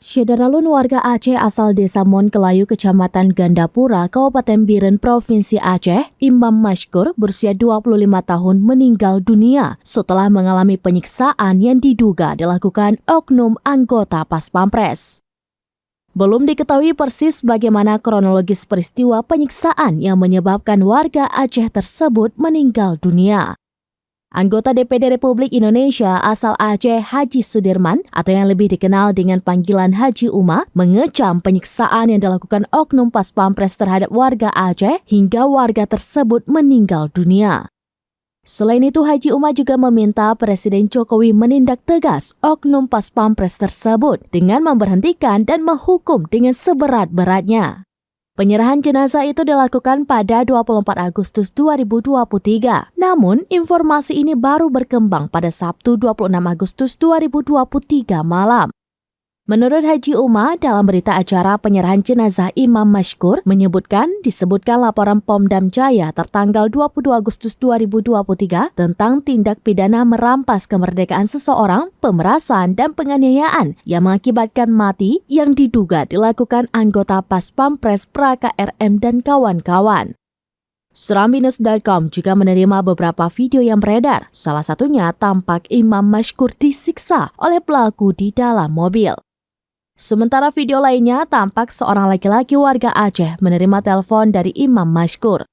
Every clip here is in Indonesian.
Syederalun warga Aceh asal desa Monkelayu, Kecamatan Gandapura, Kabupaten Biren, Provinsi Aceh, Imam Mashkur, berusia 25 tahun meninggal dunia setelah mengalami penyiksaan yang diduga dilakukan oknum anggota Pas Pampres. Belum diketahui persis bagaimana kronologis peristiwa penyiksaan yang menyebabkan warga Aceh tersebut meninggal dunia. Anggota DPD Republik Indonesia asal Aceh Haji Sudirman atau yang lebih dikenal dengan panggilan Haji Uma mengecam penyiksaan yang dilakukan oknum Pas Pampres terhadap warga Aceh hingga warga tersebut meninggal dunia. Selain itu, Haji Uma juga meminta Presiden Jokowi menindak tegas oknum Pas Pampres tersebut dengan memberhentikan dan menghukum dengan seberat-beratnya. Penyerahan jenazah itu dilakukan pada 24 Agustus 2023. Namun, informasi ini baru berkembang pada Sabtu 26 Agustus 2023 malam. Menurut Haji Uma, dalam berita acara penyerahan jenazah Imam Mashkur disebutkan laporan Pomdam Jaya tertanggal 22 Agustus 2023 tentang tindak pidana merampas kemerdekaan seseorang, pemerasan dan penganiayaan yang mengakibatkan mati yang diduga dilakukan anggota Pas Pampres Praka RM dan kawan-kawan. Serambinews.com juga menerima beberapa video yang beredar, salah satunya tampak Imam Mashkur disiksa oleh pelaku di dalam mobil. Sementara video lainnya tampak seorang laki-laki warga Aceh menerima telepon dari Imam Mashkur.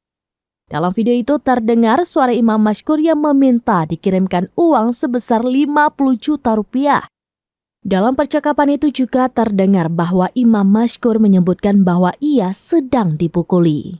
Dalam video itu terdengar suara Imam Mashkur yang meminta dikirimkan uang sebesar 50 juta rupiah. Dalam percakapan itu juga terdengar bahwa Imam Mashkur menyebutkan bahwa ia sedang dipukuli.